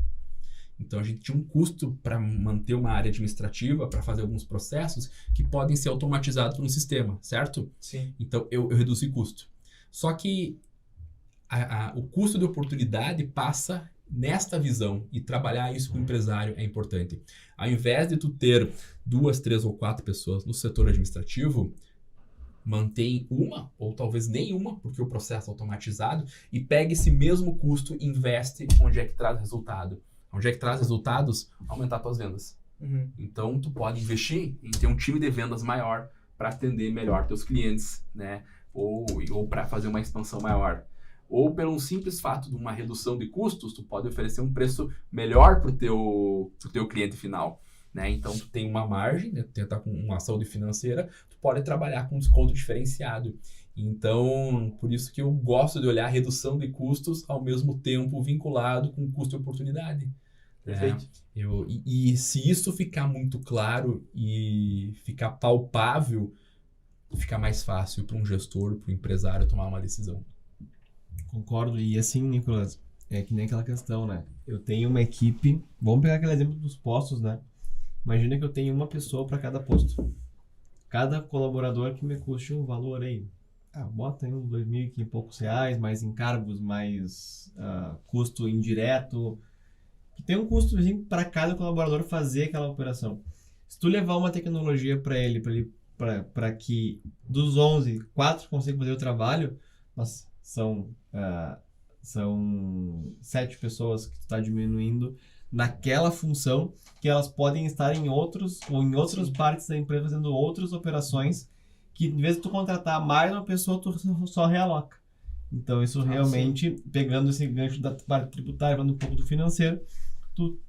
Então, a gente tinha um custo para manter uma área administrativa, para fazer alguns processos que podem ser automatizados no sistema, certo? Sim. Então, eu reduzi custo. Só que o custo de oportunidade passa nesta visão e trabalhar isso com o empresário é importante. Ao invés de tu ter 2, 3 ou 4 pessoas no setor administrativo, mantém uma ou talvez nenhuma, porque o processo é automatizado, e pega esse mesmo custo e investe onde é que traz resultado. Onde é que traz resultados? Aumentar tuas vendas. Então, tu pode investir em ter um time de vendas maior para atender melhor teus clientes, né? Ou para fazer uma expansão maior. Ou pelo simples fato de uma redução de custos, tu pode oferecer um preço melhor para o teu cliente final, né? Então, tu tem uma margem, né? Tu tentar com uma saúde financeira, tu pode trabalhar com desconto diferenciado. Então, por isso que eu gosto de olhar a redução de custos ao mesmo tempo vinculado com custo e oportunidade. Perfeito. E se isso ficar muito claro e ficar palpável, fica mais fácil para um gestor, para um empresário tomar uma decisão. Concordo. E assim, Nicolas, é que nem aquela questão, né? Eu tenho uma equipe, vamos pegar aquele exemplo dos postos, né? Imagina que eu tenho uma pessoa para cada posto. Cada colaborador que me custe um valor aí. Bota aí uns 2.000 e poucos reais, mais encargos, mais custo indireto. Que tem um custozinho para cada colaborador fazer aquela operação. Se tu levar uma tecnologia para que dos 11, 4 consigam fazer o trabalho, mas são 7 pessoas que tu está diminuindo naquela função, que elas podem estar em outras partes da empresa fazendo outras operações, que em vez de tu contratar mais uma pessoa, tu só realoca. Então isso realmente, pegando esse gancho da parte tributária, falando um pouco do financeiro, tu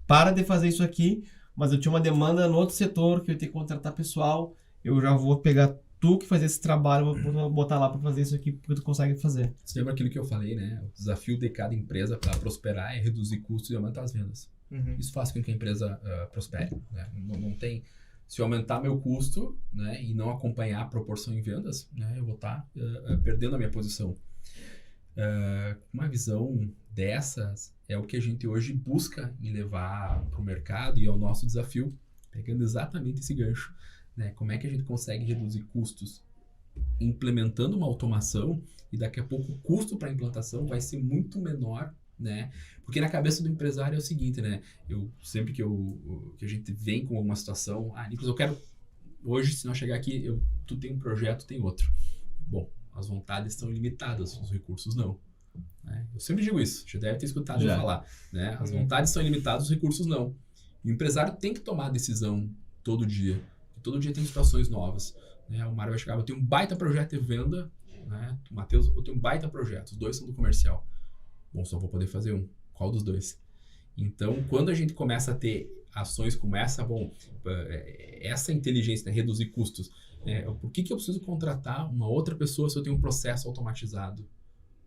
para de fazer isso aqui, mas eu tinha uma demanda no outro setor que eu tenho que contratar pessoal, eu já vou pegar tu que faz esse trabalho, vou botar lá para fazer isso aqui, porque tu consegue fazer. Você lembra aquilo que eu falei, né? O desafio de cada empresa para prosperar é reduzir custos e aumentar as vendas. Isso faz com que a empresa prospere, né? Não tem... Se eu aumentar meu custo, né, e não acompanhar a proporção em vendas, né, eu vou estar perdendo a minha posição. Uma visão dessas é o que a gente hoje busca em levar para o mercado e é o nosso desafio, pegando exatamente esse gancho, né? Como é que a gente consegue reduzir custos implementando uma automação e daqui a pouco o custo para a implantação vai ser muito menor, né? Porque na cabeça do empresário é o seguinte, né? Sempre que a gente vem com alguma situação, Nicolas, eu quero hoje, se não chegar aqui, tu tem um projeto, tem outro. Bom, as vontades estão limitadas, os recursos não. Né? Eu sempre digo isso, já deve ter escutado eu falar, né? As vontades são ilimitadas, os recursos não. E o empresário tem que tomar a decisão todo dia. Todo dia tem situações novas. Né? O Mário vai chegar, eu tenho um baita projeto de venda, né? O Matheus, eu tenho um baita projeto, os dois são do comercial. Bom, só vou poder fazer um. Qual dos dois? Então, quando a gente começa a ter ações como essa, essa inteligência, né? Reduzir custos, Por que eu preciso contratar uma outra pessoa se eu tenho um processo automatizado?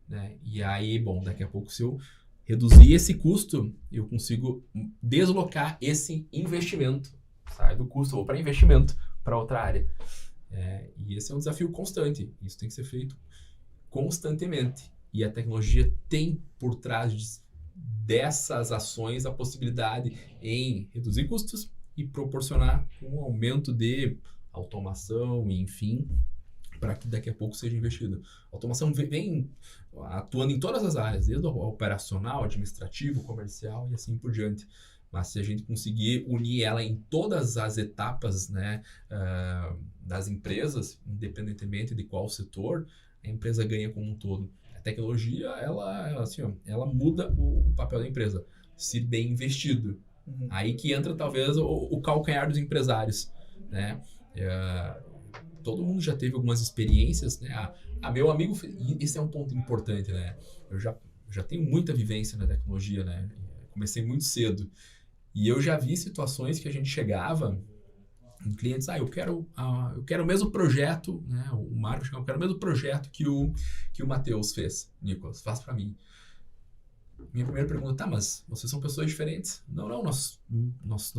Né? E aí, bom, daqui a pouco se eu reduzir esse custo, eu consigo deslocar esse investimento. Sai do custo, vou para investimento, para outra área. E esse é um desafio constante. Isso tem que ser feito constantemente. E a tecnologia tem por trás dessas ações a possibilidade em reduzir custos e proporcionar um aumento de automação, enfim, para que daqui a pouco seja investido. A automação vem atuando em todas as áreas, desde o operacional, administrativo, comercial e assim por diante. Mas se a gente conseguir unir ela em todas as etapas, né, das empresas, independentemente de qual setor, a empresa ganha como um todo. A tecnologia, ela muda o papel da empresa, se bem investido. Aí que entra talvez o calcanhar dos empresários, né? Todo mundo já teve algumas experiências, né? Meu amigo, esse é um ponto importante, né? Eu já tenho muita vivência na tecnologia, né? Comecei muito cedo. E eu já vi situações que a gente chegava em clientes, eu quero o mesmo projeto, né? O Marco chegava, eu quero o mesmo projeto que o Matheus fez. Nicolas, faz para mim. Minha primeira pergunta, mas vocês são pessoas diferentes? Não, nós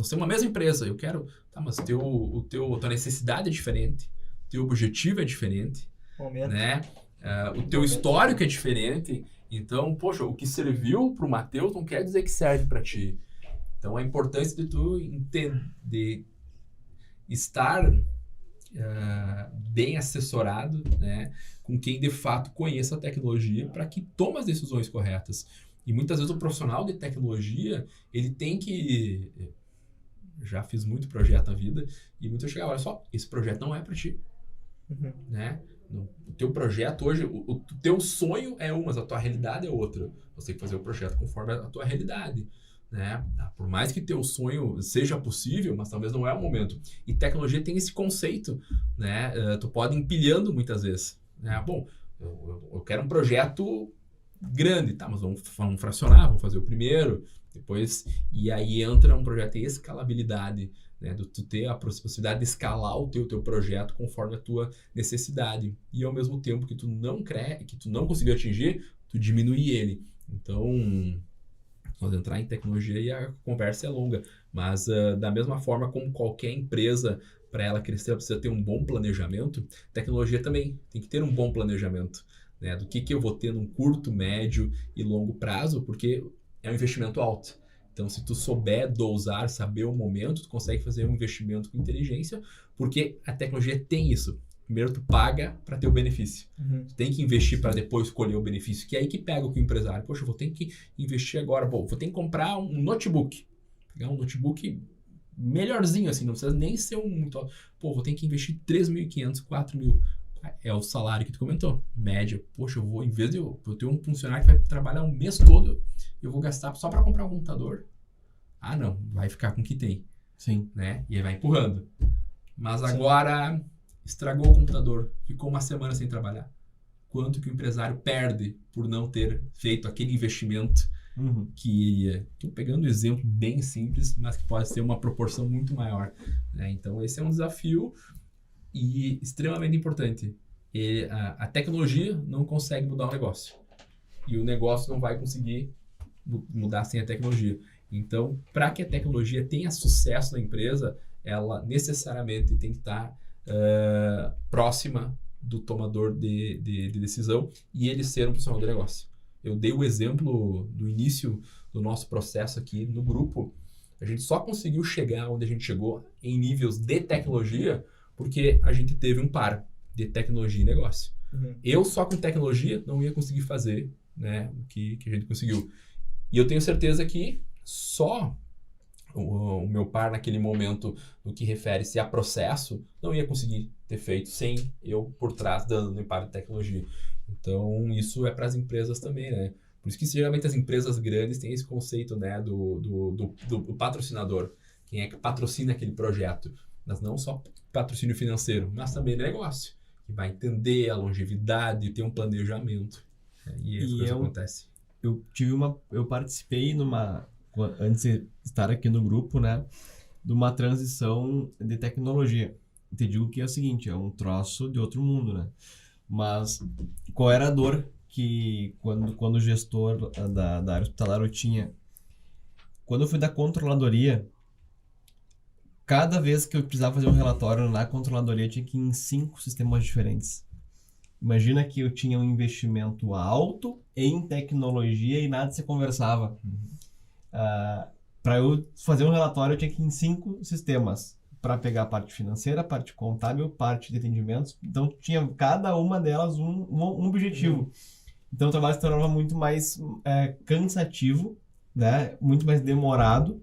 temos a mesma empresa. Eu quero, mas tua necessidade é diferente, teu objetivo é diferente, né? O teu histórico é diferente. Então, poxa, o que serviu para o Matheus não quer dizer que serve para ti. Então, a importância de tu entender, estar bem assessorado, né, com quem de fato conheça a tecnologia para que tome as decisões corretas. E muitas vezes o profissional de tecnologia, ele tem que... Já fiz muito projeto na vida e muitas chegam, olha só, esse projeto não é para ti. Né? O teu projeto hoje, o teu sonho é um, mas a tua realidade é outra. Você tem que fazer o projeto conforme a tua realidade. Né? Por mais que teu sonho seja possível, mas talvez não é o momento. E tecnologia tem esse conceito, né? Tu pode ir empilhando muitas vezes. Né? Bom, eu quero um projeto grande, tá? Mas vamos fracionar, vamos fazer o primeiro, depois... E aí entra um projeto de escalabilidade, né? Tu ter a possibilidade de escalar o teu projeto conforme a tua necessidade. E ao mesmo tempo que tu não conseguiu atingir, tu diminuir ele. Então... Nós entrar em tecnologia e a conversa é longa, mas da mesma forma como qualquer empresa, para ela crescer, ela precisa ter um bom planejamento, tecnologia também tem que ter um bom planejamento, né? Do que eu vou ter num curto, médio e longo prazo, porque é um investimento alto. Então, se tu souber dosar, saber o momento, tu consegue fazer um investimento com inteligência, porque a tecnologia tem isso. Primeiro tu paga para ter o benefício. Tu tem que investir para depois escolher o benefício, que é aí que pega o empresário. Poxa, eu vou ter que investir agora. Bom, vou ter que comprar um notebook. Pegar um notebook melhorzinho, assim, não precisa nem ser um muito alto. Pô, vou ter que investir 3.500, 4.000. É o salário que tu comentou. Média. Poxa, em vez de eu ter um funcionário que vai trabalhar um mês todo, eu vou gastar só para comprar um computador. Ah, não. Vai ficar com o que tem. Sim. Né? E aí vai empurrando. Mas agora... Estragou o computador, ficou uma semana sem trabalhar. Quanto que o empresário perde por não ter feito aquele investimento que... Estou pegando um exemplo bem simples, mas que pode ser uma proporção muito maior. Né? Então, esse é um desafio e extremamente importante. A tecnologia não consegue mudar o negócio. E o negócio não vai conseguir mudar sem a tecnologia. Então, para que a tecnologia tenha sucesso na empresa, ela necessariamente tem que estar próxima do tomador de decisão e ele ser um profissional de negócio. Eu dei o exemplo do início do nosso processo aqui no grupo. A gente só conseguiu chegar onde a gente chegou em níveis de tecnologia porque a gente teve um par de tecnologia e negócio. Eu só com tecnologia não ia conseguir fazer, né, o que a gente conseguiu. E eu tenho certeza que só o meu par naquele momento, no que refere-se a processo, não ia conseguir ter feito sem eu por trás dando par de tecnologia. Então, isso é para as empresas também, né? Por isso que geralmente as empresas grandes têm esse conceito, né, do patrocinador. Quem é que patrocina aquele projeto? Mas não só patrocínio financeiro, mas também negócio. Que vai entender a longevidade, ter um planejamento. E isso acontece. Eu participei antes de estar aqui no grupo, né, de uma transição de tecnologia. te digo que é o seguinte, é um troço de outro mundo, né? Mas qual era a dor que quando o gestor da área hospitalar eu tinha? Quando eu fui da controladoria, cada vez que eu precisava fazer um relatório na controladoria, eu tinha que ir em 5 sistemas diferentes. Imagina que eu tinha um investimento alto em tecnologia e nada se conversava. Para eu fazer um relatório, eu tinha que ir em 5 sistemas para pegar a parte financeira, a parte contábil, parte de atendimentos. Então, tinha cada uma delas um objetivo. Então, o trabalho se tornava muito mais cansativo, né? Muito mais demorado,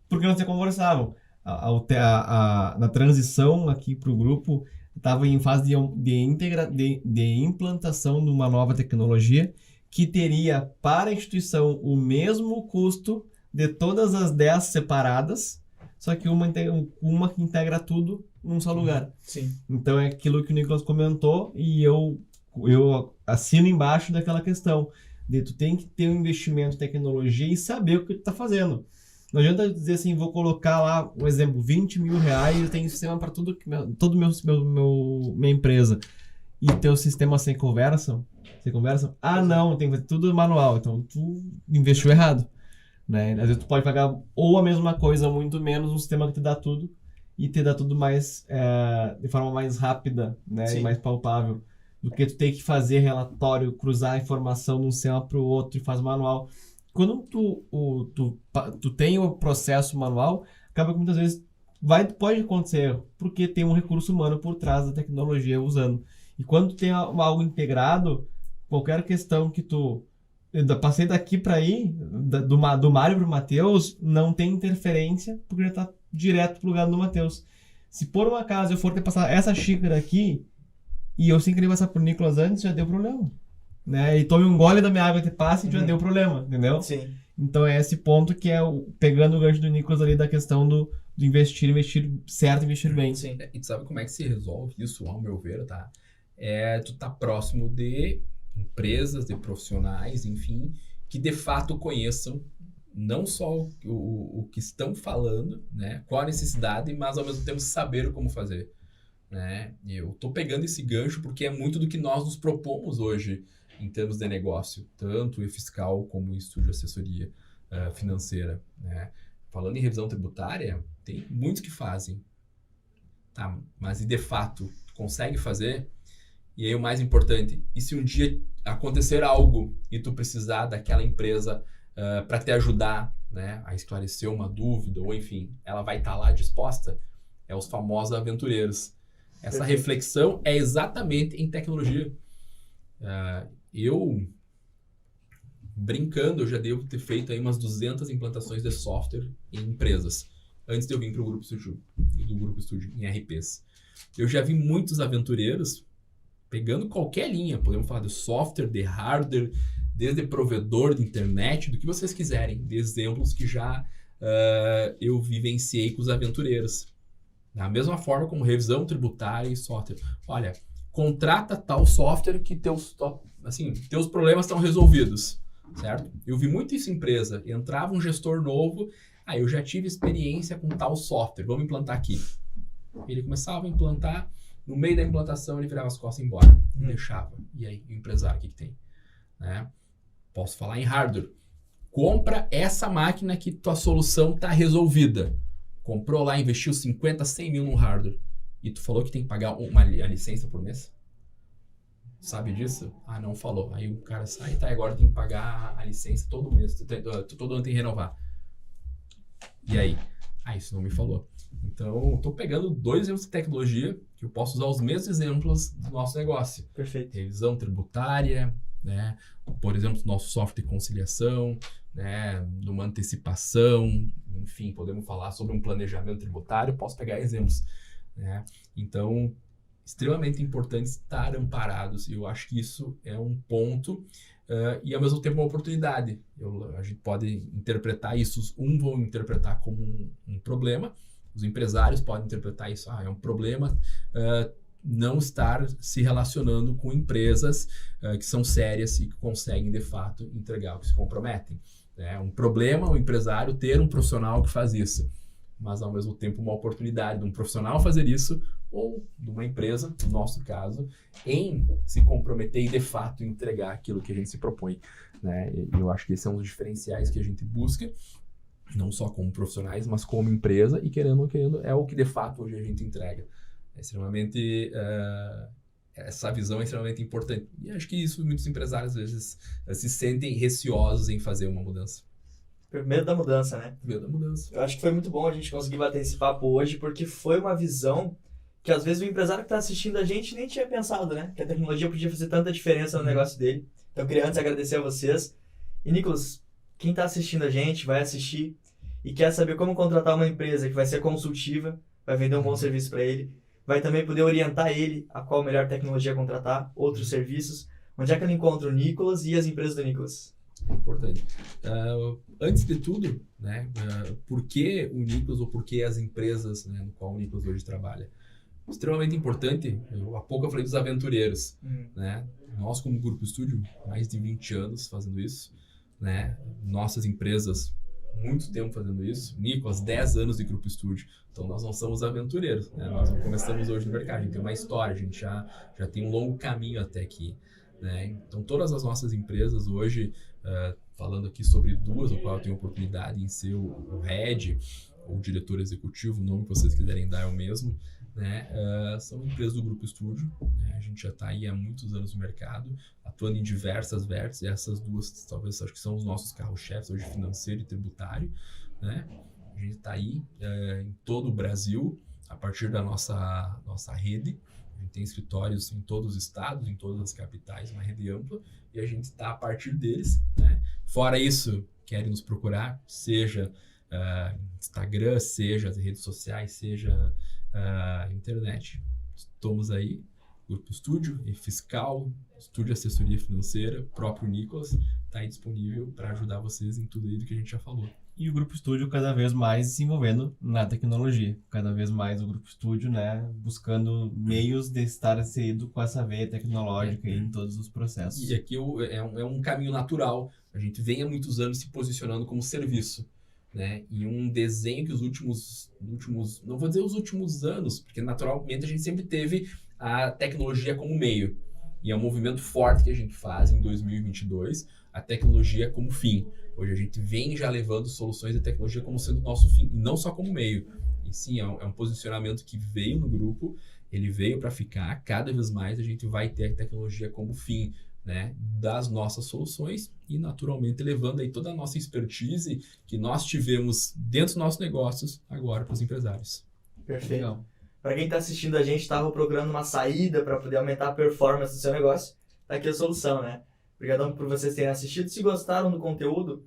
porque não se conversavam. Na transição aqui para o grupo, estava em fase de implantação de uma nova tecnologia que teria para a instituição o mesmo custo de todas as 10 separadas, só que uma que integra tudo num só lugar. Sim. Então é aquilo que o Nicolas comentou e eu assino embaixo daquela questão de tu tem que ter um investimento em tecnologia e saber o que tu está fazendo. Não adianta dizer assim, vou colocar lá, um exemplo, 20 mil reais, eu tenho sistema para todo minha empresa. E teu sistema sem conversam? Ah, não, tem que fazer tudo manual. Então, tu investiu errado. Né? Às vezes tu pode pagar ou a mesma coisa, muito menos, um sistema que te dá tudo e te dá tudo mais, de forma mais rápida, né? E mais palpável. Do que tu ter que fazer relatório, cruzar a informação de um sistema para o outro e faz manual. Quando tu tem o processo manual, acaba que muitas vezes pode acontecer, porque tem um recurso humano por trás da tecnologia usando. E quando tu tem algo integrado, qualquer questão que eu passei daqui para aí, do Mário para o Matheus, não tem interferência, porque já está direto pro lugar do Matheus. Se por um acaso eu for ter passar essa xícara aqui, e eu sem querer passar pro Nicolas antes, já deu problema. Né? E tome um gole da minha água e te passe, já deu problema, entendeu? Sim. Então é esse ponto que é pegando o gancho do Nicolas ali da questão do investir certo, investir bem. Sim. E tu sabe como é que se resolve isso, ao meu ver, tá? Tu tá próximo de empresas, de profissionais, enfim, que de fato conheçam não só o que estão falando, né? Qual a necessidade, mas ao mesmo tempo saber como fazer. Né? Eu tô pegando esse gancho porque é muito do que nós nos propomos hoje em termos de negócio, tanto em fiscal como em estúdio de assessoria financeira. Né? Falando em revisão tributária, tem muitos que fazem, tá? Mas e de fato consegue fazer? E aí o mais importante, e se um dia acontecer algo e tu precisar daquela empresa para te ajudar, né, a esclarecer uma dúvida, ou enfim, ela vai estar lá disposta? É os famosos aventureiros. Essa reflexão é exatamente em tecnologia. Eu, brincando, eu já devo ter feito aí umas 200 implantações de software em empresas, antes de eu vir para o Grupo Estúdio, em RPs. Eu já vi muitos aventureiros pegando qualquer linha, podemos falar de software, de hardware, desde provedor de internet, do que vocês quiserem, de exemplos que já eu vivenciei com os aventureiros. Da mesma forma como revisão tributária e software. Olha, contrata tal software que teus problemas estão resolvidos, certo? Eu vi muito isso em empresa. Entrava um gestor novo, eu já tive experiência com tal software, vamos implantar aqui. Ele começava a implantar, no meio da implantação ele virava as costas e ia embora, deixava. E aí, o empresário, o que tem? Né? Posso falar em hardware. Compra essa máquina que tua solução está resolvida. Comprou lá, investiu 50, 100 mil no hardware. E tu falou que tem que pagar a licença por mês? Sabe disso? Ah, não falou. Aí o cara sai, agora tem que pagar a licença todo mês. Todo ano tem que renovar. E aí? Isso não me falou. Então, eu tô pegando 2 exemplos de tecnologia que eu posso usar os mesmos exemplos do nosso negócio. Perfeito. Revisão tributária, né? Por exemplo, nosso software de conciliação, né? Numa antecipação, enfim, podemos falar sobre um planejamento tributário, posso pegar exemplos, né? Então, extremamente importante estar amparados, e eu acho que isso é um ponto e ao mesmo tempo uma oportunidade. A gente pode interpretar isso, vão interpretar como um problema, os empresários podem interpretar isso, é um problema não estar se relacionando com empresas que são sérias e que conseguem de fato entregar o que se comprometem. É um problema o empresário ter um profissional que faz isso. mas ao mesmo tempo uma oportunidade de um profissional fazer isso ou de uma empresa, no nosso caso, em se comprometer e de fato entregar aquilo que a gente se propõe, né? E eu acho que esses são os diferenciais que a gente busca, não só como profissionais, mas como empresa, e querendo ou não querendo, é o que de fato hoje a gente entrega. É extremamente... essa visão é extremamente importante. E acho que isso muitos empresários às vezes se sentem receosos em fazer uma mudança. Medo da mudança, né? Medo da mudança. Eu acho que foi muito bom a gente conseguir bater esse papo hoje, porque foi uma visão que às vezes o empresário que está assistindo a gente nem tinha pensado, né? Que a tecnologia podia fazer tanta diferença no negócio dele. Então eu queria antes agradecer a vocês. E Nicolas, quem está assistindo a gente, vai assistir e quer saber como contratar uma empresa que vai ser consultiva, vai vender um bom serviço para ele, vai também poder orientar ele a qual melhor tecnologia contratar, outros serviços. Onde é que ele encontra o Nicolas e as empresas do Nicolas? Importante. Antes de tudo, né, por que o Nicolas ou por que as empresas, né, no qual o Nicolas hoje trabalha? Extremamente importante, há pouco eu falei dos aventureiros, né? Nós como Grupo Estúdio, mais de 20 anos fazendo isso, né? Nossas empresas, muito tempo fazendo isso. Nicolas, 10 anos de Grupo Estúdio. Então nós não somos aventureiros, né? Nós não começamos hoje no mercado, a gente tem uma história, a gente já tem um longo caminho até aqui, né? Então todas as nossas empresas hoje, falando aqui sobre duas, o qual eu tenho oportunidade em ser o head ou diretor executivo, o nome que vocês quiserem dar é o mesmo, né? São empresas do Grupo Estúdio, né? A gente já está aí há muitos anos no mercado, atuando em diversas verticals, e essas duas talvez acho que são os nossos carro-chefes hoje, financeiro e tributário, né? A gente está aí em todo o Brasil, a partir da nossa rede. A gente tem escritórios em todos os estados, em todas as capitais, uma rede ampla, e a gente está a partir deles, né? Fora isso, querem nos procurar, seja Instagram, seja as redes sociais, seja internet. Estamos aí, Grupo Estúdio, e Fiscal, Estúdio Assessoria Financeira, próprio Nicolas, está aí disponível para ajudar vocês em tudo aí do que a gente já falou. E o Grupo Estúdio cada vez mais se envolvendo na tecnologia. Cada vez mais o Grupo Estúdio, né, buscando meios de estar inserido com essa veia tecnológica em todos os processos. E aqui é um caminho natural. A gente vem há muitos anos se posicionando como serviço, né? E um desenho que os últimos, não vou dizer os últimos anos, porque naturalmente a gente sempre teve a tecnologia como meio. E é um movimento forte que a gente faz em 2022, a tecnologia como fim. Hoje a gente vem já levando soluções de tecnologia como sendo o nosso fim, e não só como meio. E sim, é um posicionamento que veio no grupo, ele veio para ficar. Cada vez mais a gente vai ter a tecnologia como fim, né, das nossas soluções e naturalmente levando aí toda a nossa expertise que nós tivemos dentro dos nossos negócios agora para os empresários. Perfeito. Para quem está assistindo a gente, estava procurando uma saída para poder aumentar a performance do seu negócio, tá aqui a solução, né? Obrigadão por vocês terem assistido. Se gostaram do conteúdo,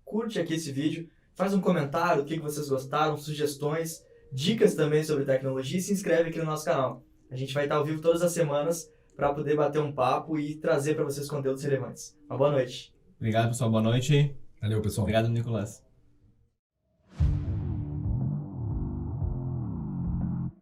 curte aqui esse vídeo, faz um comentário, o que vocês gostaram, sugestões, dicas também sobre tecnologia e se inscreve aqui no nosso canal. A gente vai estar ao vivo todas as semanas para poder bater um papo e trazer para vocês conteúdos relevantes. Uma boa noite. Obrigado, pessoal. Boa noite. Valeu, pessoal. Obrigado, Nicolas.